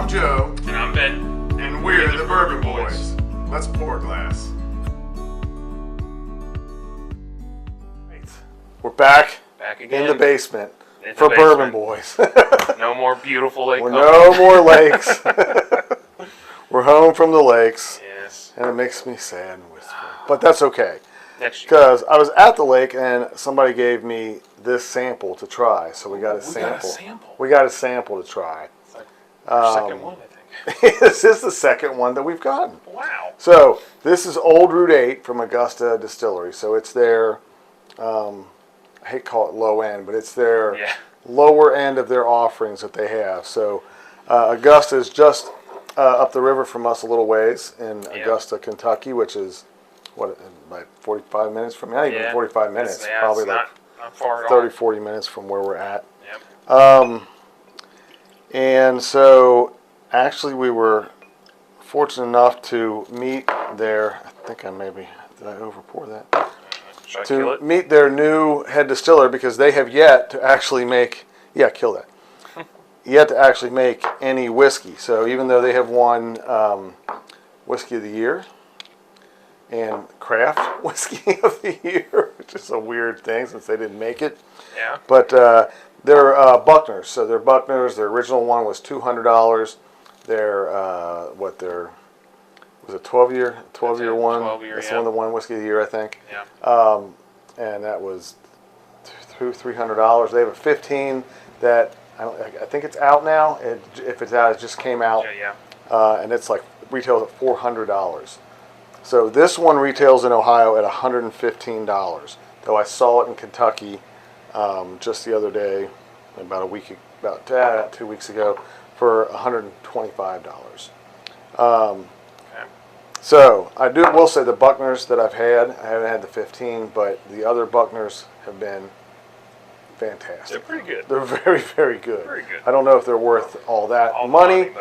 Joe. And I'm Ben. And we're the Bourbon Boys. Let's pour a glass. We're back again in the basement in for the Bourbon basement. Boys. No more beautiful lake. No more lakes. We're home from the lakes. Yes. And it makes me sad and wistful. But that's okay. Next year. Because I was at the lake and somebody gave me this sample to try. So we got a sample. We got a sample to try. It's like our second one, I think. This is the second one that we've gotten. Wow. So this is Old Route 8 from Augusta Distillery. So it's their, I hate to call it low end, but it's their lower end of their offerings that they have. So Augusta is just up the river from us a little ways in Augusta, Kentucky, which is, what, like 45 minutes from me? Not even 45 minutes. Probably like not far at 30, all. 40 minutes from where we're at. Yep. And so actually we were fortunate enough to meet their, I think I maybe, did I over pour that? Should I kill it? Meet their new head distiller because they have yet to actually make, kill that. Yet to actually make any whiskey. So even though they have won Whiskey of the Year and Craft Whiskey of the Year, which is a weird thing since they didn't make it. Yeah. But they're Buckners. So they're Buckners. Their original one was $200. Their was it 12-year one? 12-year, That's the one that won Whiskey of the Year, I think. Yeah. And that was $300. They have a 15 that I think it's out now. If it's out, it just came out. Yeah. And it's like retails at $400. So this one retails in Ohio at $115. Though I saw it in Kentucky just the other day, about 2 weeks ago, for $125. So I will say the Buckners that I've had, I haven't had the 15, but the other Buckners have been fantastic. They're pretty good. They're very, very good. Very good. I don't know if they're worth all that money,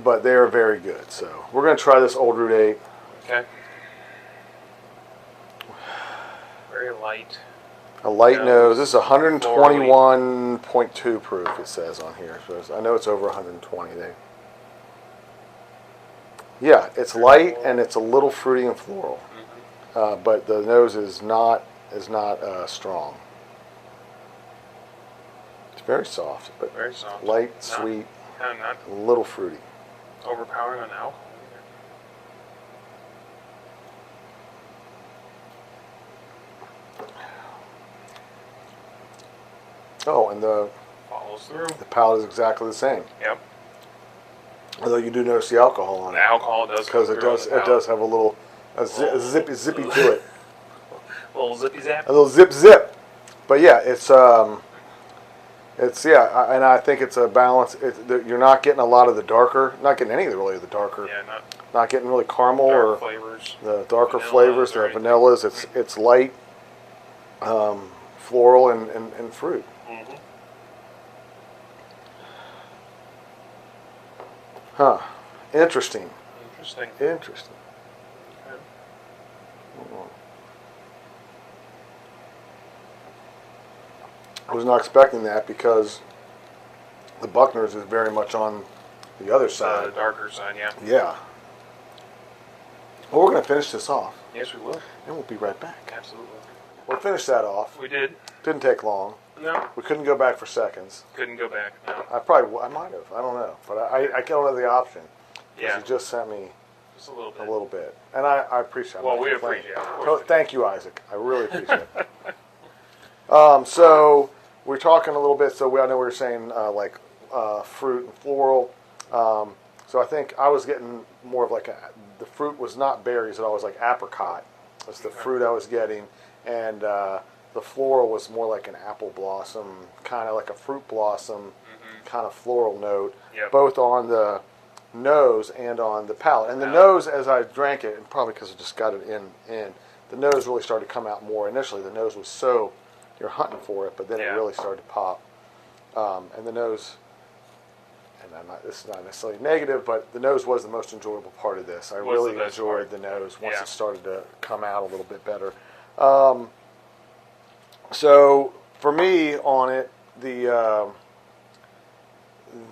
but they are very good. So we're going to try this Old Route 8. Okay. Very light. A light nose. This is 121.2 proof, it says on here. So I know it's over 120. Yeah, it's light and it's a little fruity and floral. But the nose is not strong. It's very soft, but very soft. Light, sweet, not a little fruity. Overpowering on alcohol. Oh, and follows through. The palate is exactly the same. Yep. Although you do notice the alcohol on it. The alcohol does, because it does have a little zippy to it. A little zippy zap. A little zip. But yeah, and I think it's a balance. You're not getting a lot of the darker, not getting any really of the darker. Yeah, not getting really caramel or flavors. The darker flavors, the vanillas. It's light, floral and fruit. Mm-hmm. Huh. Interesting. Okay. I was not expecting that because the Buckners is very much on the other side. The darker side, yeah. Yeah. Well, we're going to finish this off. Yes, we will. And we'll be right back. Absolutely. We'll finish that off. We did. Didn't take long. No. We couldn't go back for seconds. Couldn't go back, no. I might have. I don't know. But I don't have the option. Yeah. You just sent me just a little bit. And I appreciate it. Well, we appreciate it. Thank you, Isaac. I really appreciate it. So we're talking a little bit. So I know we were saying fruit and floral. So I think I was getting more of the fruit was not berries at all. It was like apricot. Was the fruit I was getting, and the floral was more like an apple blossom, kind of like a fruit blossom, kind of floral note, both on the nose and on the palate. And the nose, as I drank it, and probably because I just got it in, the nose really started to come out more. Initially, the nose was you're hunting for it, but then it really started to pop. And the nose, and this is not necessarily negative, but the nose was the most enjoyable part of this. I really enjoyed the nose once it started to come out a little bit better. So for me on it,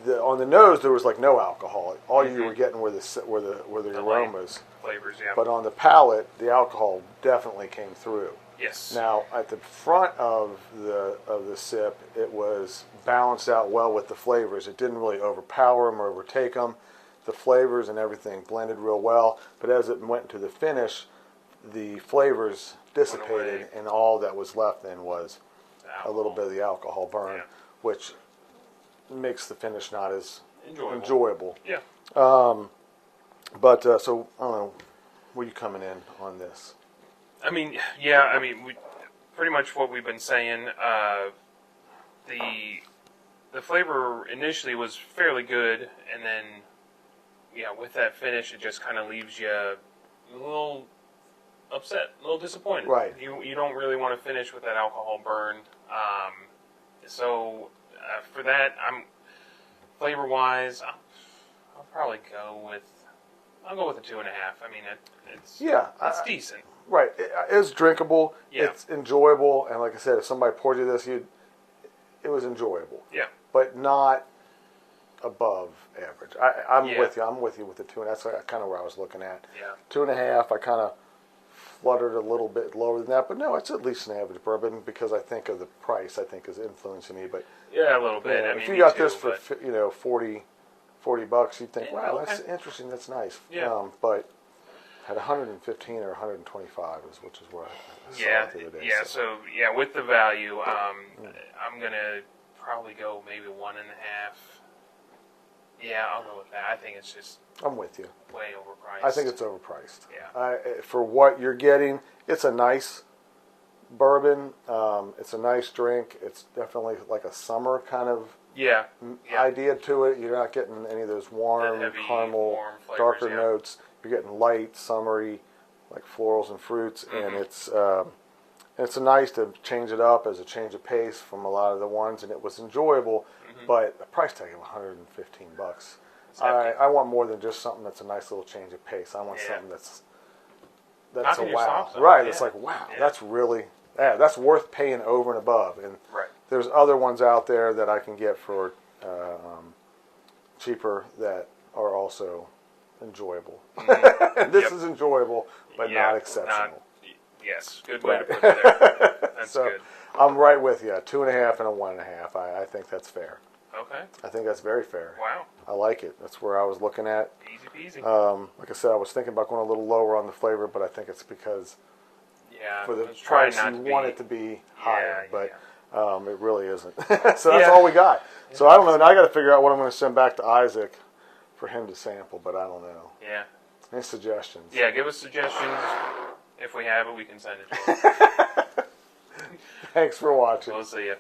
on the nose there was like no alcohol. All you were getting were the aromas. Flavors, yeah. But on the palate, the alcohol definitely came through. Yes. Now at the front of the sip, it was balanced out well with the flavors. It didn't really overpower them or overtake them. The flavors and everything blended real well. But as it went into the finish, the flavors dissipated, and all that was left then was a little bit of the alcohol burn, which makes the finish not as enjoyable. Yeah. But so I don't know, where you coming in on this? I mean, we pretty much what we've been saying. The flavor initially was fairly good, and then with that finish, it just kind of leaves you a little upset, a little disappointed. Right. You don't really want to finish with that alcohol burn. So for that, flavor wise, I'll probably go with a 2.5. I mean, it's decent. Right, it's drinkable. Yeah. It's enjoyable, and like I said, if somebody poured you this, it was enjoyable. Yeah. But not above average. I'm Yeah. with you. I'm with you with the 2.5. That's kind of where I was looking at. Yeah. 2.5. I kind of fluttered a little bit lower than that, but no, it's at least an average bourbon because I think of the price. I think is influencing me. But yeah, a little bit. I mean, if you got too, this for $40, you'd think, Yeah, wow, okay. that's interesting. That's nice. Yeah. But at 115 or 125 which is where I saw it the other day. Yeah. So with the value, I'm gonna probably go maybe 1.5. Yeah, I'll go with that. I think it's just I'm with you. way overpriced. I think it's overpriced. Yeah. For what you're getting, it's a nice bourbon. It's a nice drink. It's definitely like a summer kind of idea to it. You're not getting any of those warm, That heavy, caramel, warm flavors, darker yeah. notes. You're getting light, summery, like florals and fruits, and it's nice to change it up as a change of pace from a lot of the ones, and it was enjoyable. But the price tag of $115. I want more than just something that's a nice little change of pace. I want something that's Knocking a your wow. socks off. Right, Yeah. it's like, wow, Yeah. that's really, that's worth paying over and above. And Right. there's other ones out there that I can get for cheaper that are also enjoyable. This is enjoyable, but not exceptional. Yes, good way to put it there. That's So, good. I'm right with you. 2.5 and a 1.5. I think that's fair. Okay. I think that's very fair. Wow. I like it. That's where I was looking at. Easy peasy. Like I said, I was thinking about going a little lower on the flavor, but I think it's because for the I was trying price not you to want be- it to be higher, yeah. but it really isn't. So that's all we got. So I don't know. Now I got to figure out what I'm going to send back to Isaac for him to sample, but I don't know. Yeah. Any suggestions? Yeah, give us suggestions. If we have it, we can send it to you. Thanks for watching. We'll see you.